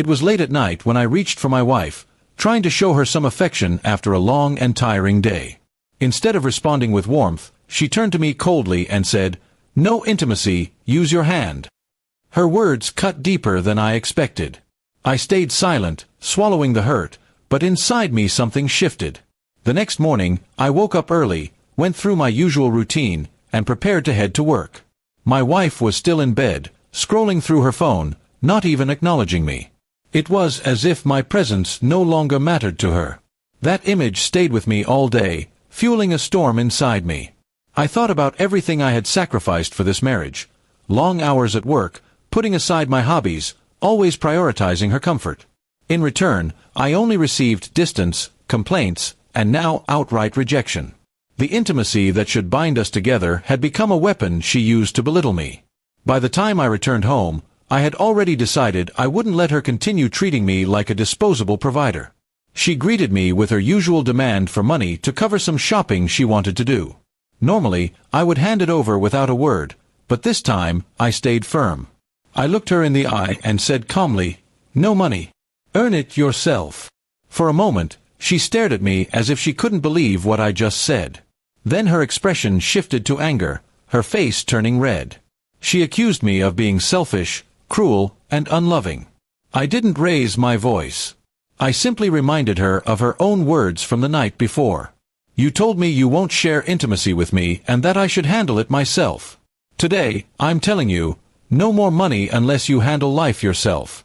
It was late at night when I reached for my wife, trying to show her some affection after a long and tiring day. Instead of responding with warmth, she turned to me coldly and said, "No intimacy, use your hand." Her words cut deeper than I expected. I stayed silent, swallowing the hurt, but inside me something shifted. The next morning, I woke up early, went through my usual routine, and prepared to head to work. My wife was still in bed, scrolling through her phone, not even acknowledging me. It was as if my presence no longer mattered to her. That image stayed with me all day, fueling a storm inside me. I thought about everything I had sacrificed for this marriage. Long hours at work, putting aside my hobbies, always prioritizing her comfort. In return, I only received distance, complaints, and now outright rejection. The intimacy that should bind us together had become a weapon she used to belittle me. By the time I returned home, I had already decided I wouldn't let her continue treating me like a disposable provider. She greeted me with her usual demand for money to cover some shopping she wanted to do. Normally, I would hand it over without a word, but this time, I stayed firm. I looked her in the eye and said calmly, "No money. Earn it yourself." For a moment, she stared at me as if she couldn't believe what I just said. Then her expression shifted to anger, her face turning red. She accused me of being selfish, cruel, and unloving. I didn't raise my voice. I simply reminded her of her own words from the night before. "You told me you won't share intimacy with me and that I should handle it myself. Today, I'm telling you, no more money unless you handle life yourself."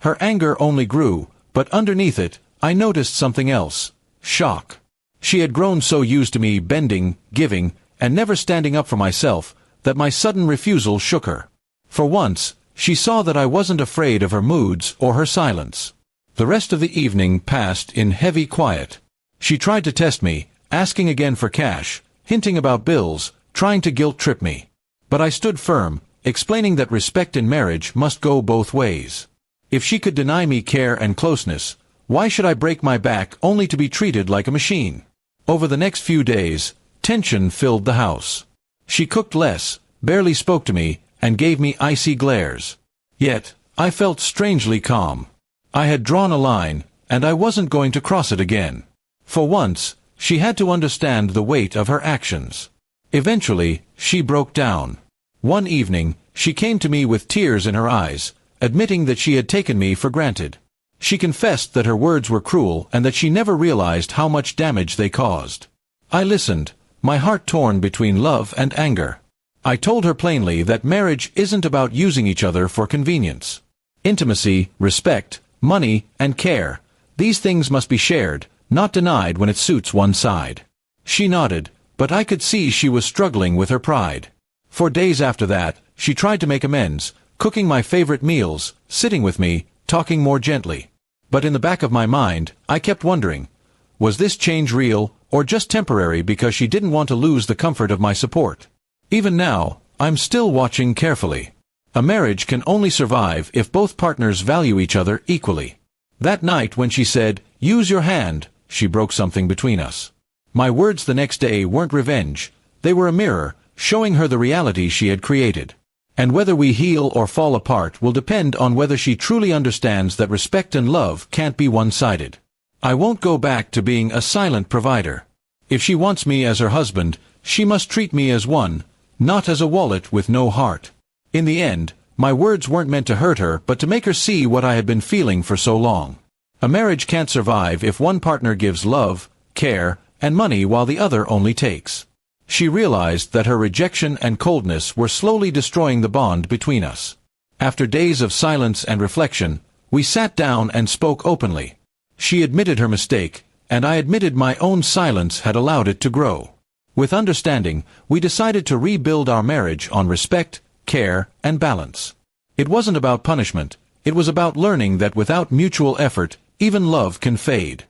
Her anger only grew, but underneath it, I noticed something else: shock. She had grown so used to me bending, giving, and never standing up for myself, that my sudden refusal shook her. For once, she saw that I wasn't afraid of her moods or her silence. The rest of the evening passed in heavy quiet. She tried to test me, asking again for cash, hinting about bills, trying to guilt-trip me. But I stood firm, explaining that respect in marriage must go both ways. If she could deny me care and closeness, why should I break my back only to be treated like a machine? Over the next few days, tension filled the house. She cooked less, barely spoke to me, and gave me icy glares. Yet, I felt strangely calm. I had drawn a line, and I wasn't going to cross it again. For once, she had to understand the weight of her actions. Eventually, she broke down. One evening, she came to me with tears in her eyes, admitting that she had taken me for granted. She confessed that her words were cruel and that she never realized how much damage they caused. I listened, my heart torn between love and anger. I told her plainly that marriage isn't about using each other for convenience. Intimacy, respect, money, and care, these things must be shared, not denied when it suits one side. She nodded, but I could see she was struggling with her pride. For days after that, she tried to make amends, cooking my favorite meals, sitting with me, talking more gently. But in the back of my mind, I kept wondering, was this change real, or just temporary because she didn't want to lose the comfort of my support? Even now, I'm still watching carefully. A marriage can only survive if both partners value each other equally. That night when she said, "Use your hand," she broke something between us. My words the next day weren't revenge, they were a mirror, showing her the reality she had created. And whether we heal or fall apart will depend on whether she truly understands that respect and love can't be one-sided. I won't go back to being a silent provider. If she wants me as her husband, she must treat me as one, not as a wallet with no heart. In the end, my words weren't meant to hurt her but to make her see what I had been feeling for so long. A marriage can't survive if one partner gives love, care, and money while the other only takes. She realized that her rejection and coldness were slowly destroying the bond between us. After days of silence and reflection, we sat down and spoke openly. She admitted her mistake, and I admitted my own silence had allowed it to grow. With understanding, we decided to rebuild our marriage on respect, care, and balance. It wasn't about punishment, it was about learning that without mutual effort, even love can fade.